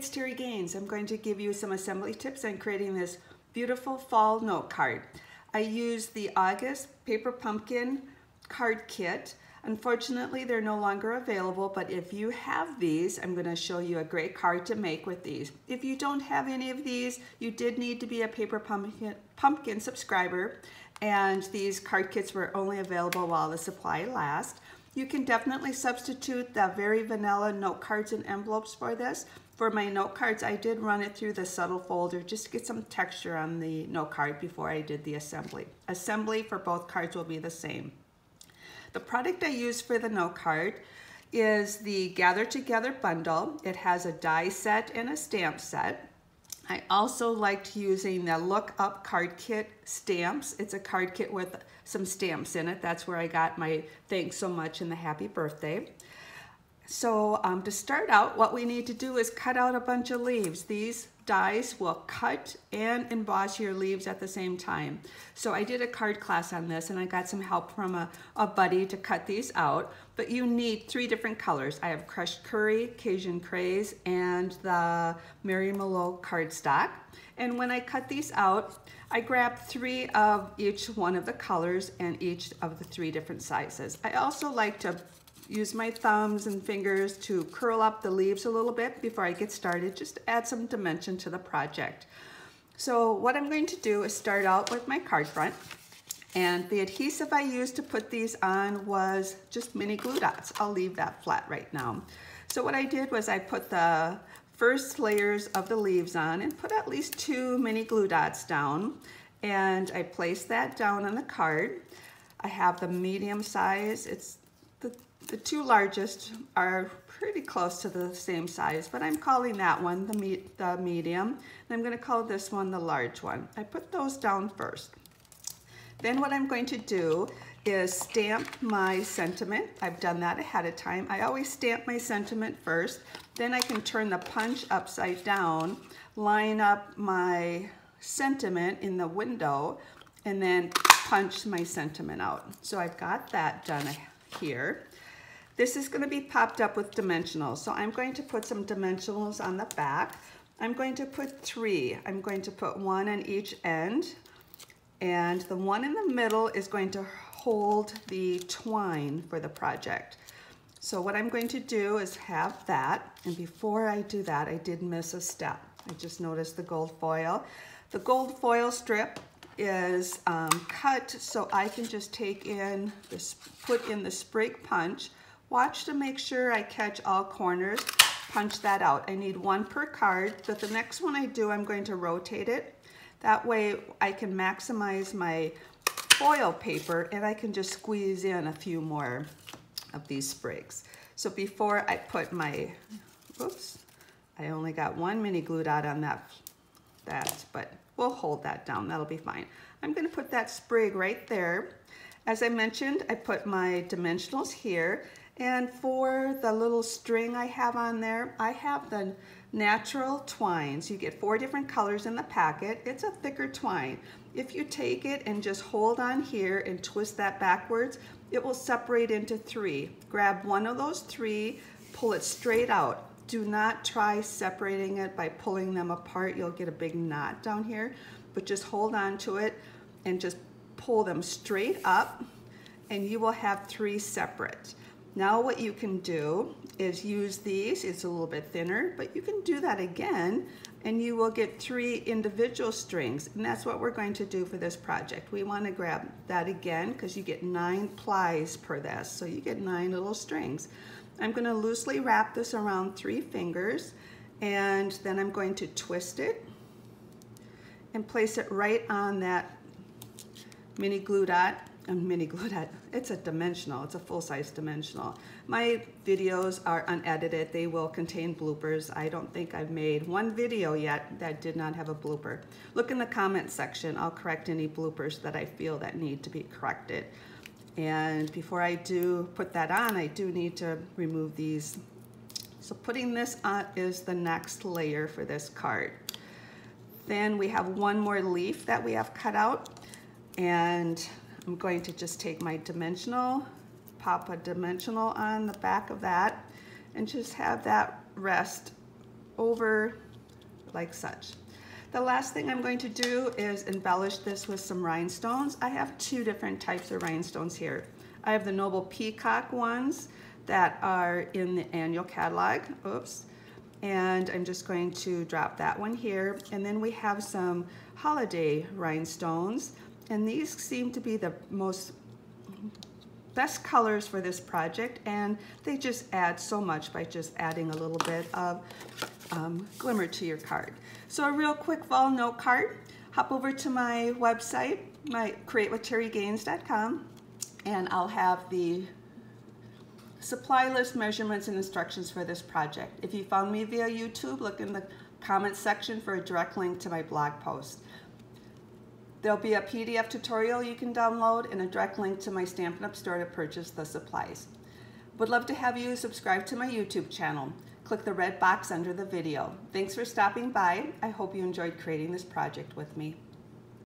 it's Terry Gaines. I'm going to give you some assembly tips on creating this beautiful fall note card. I used the August Paper Pumpkin card kit. Unfortunately, they're no longer available, but if you have these, I'm going to show you a great card to make with these. If you don't have any of these, you did need to be a Paper Pumpkin subscriber, and these card kits were only available while the supply lasts. You can definitely substitute the very vanilla note cards and envelopes for this. For my note cards, I did run it through the subtle folder just to get some texture on the note card before I did the assembly. Assembly for both cards will be the same. The product I use for the note card is the Gather Together bundle. It has a die set and a stamp set. I also liked using the Look Up card kit stamps. It's a card kit with some stamps in it. That's where I got my thanks so much and the happy birthday. So to start out, what we need to do is cut out a bunch of leaves. These dies will cut and emboss your leaves at the same time. So I did a card class on this and I got some help from a buddy to cut these out, but you need 3 different colors. I have crushed curry, Cajun craze, and the Mary Malone cardstock. And when I cut these out, I grabbed 3 of each one of the colors and each of the 3 different sizes. I also like to use my thumbs and fingers to curl up the leaves a little bit before I get started, just to add some dimension to the project. So what I'm going to do is start out with my card front, and the adhesive I used to put these on was just mini glue dots. I'll leave that flat right now. So what I did was I put the first layers of the leaves on and put at least 2 mini glue dots down, and I placed that down on the card. I have the medium size. It's the 2 largest are pretty close to the same size, but I'm calling that one the medium, and I'm going to call this one the large one. I put those down first. Then what I'm going to do is stamp my sentiment. I've done that ahead of time. I always stamp my sentiment first, then I can turn the punch upside down, line up my sentiment in the window, and then punch my sentiment out. So I've got that done here. This is going to be popped up with dimensionals, so I'm going to put some dimensionals on the back. I'm going to put 3. I'm going to put 1 on each end, and the one in the middle is going to hold the twine for the project. So what I'm going to do is have that, and before I do that, I did miss a step. I just noticed the gold foil. The gold foil strip is cut so I can just take in this, put in the sprig punch. Watch to make sure I catch all corners, punch that out. I need 1 per card, but the next one I do, I'm going to rotate it. That way I can maximize my foil paper and I can just squeeze in a few more of these sprigs. So before I put my, oops, I only got 1 mini glue dot on that, but we'll hold that down, that'll be fine. I'm gonna put that sprig right there. As I mentioned, I put my dimensionals here. And for the little string I have on there, I have the natural twines. You get 4 different colors in the packet. It's a thicker twine. If you take it and just hold on here and twist that backwards, it will separate into 3. Grab one of those 3, pull it straight out. Do not try separating it by pulling them apart. You'll get a big knot down here, but just hold on to it and just pull them straight up, and you will have 3 separate. Now what you can do is use these. It's a little bit thinner, but you can do that again and you will get 3 individual strings, and that's what we're going to do for this project. We want to grab that again because you get 9 plies per this, so you get 9 little strings. I'm going to loosely wrap this around 3 fingers, and then I'm going to twist it and place it right on that mini glue dot. It's a dimensional, it's a full-size dimensional. My videos are unedited. They will contain bloopers. I don't think I've made 1 video yet that did not have a blooper. Look in the comment section. I'll correct any bloopers that I feel that need to be corrected. And before I do put that on, I do need to remove these. So putting this on is the next layer for this card. Then we have 1 more leaf that we have cut out, and I'm going to just take my dimensional, pop a dimensional on the back of that, and just have that rest over like such. The last thing I'm going to do is embellish this with some rhinestones. I have two different types of rhinestones here. I have the Noble Peacock ones that are in the annual catalog. Oops. And I'm just going to drop that one here. And then we have some holiday rhinestones. And these seem to be the best colors for this project, and they just add so much by just adding a little bit of glimmer to your card. So a real quick fall note card. Hop over to my website, my createwithterrygaines.com, and I'll have the supply list, measurements, and instructions for this project. If you found me via YouTube, look in the comments section for a direct link to my blog post. There'll be a PDF tutorial you can download and a direct link to my Stampin' Up! Store to purchase the supplies. Would love to have you subscribe to my YouTube channel. Click the red box under the video. Thanks for stopping by. I hope you enjoyed creating this project with me.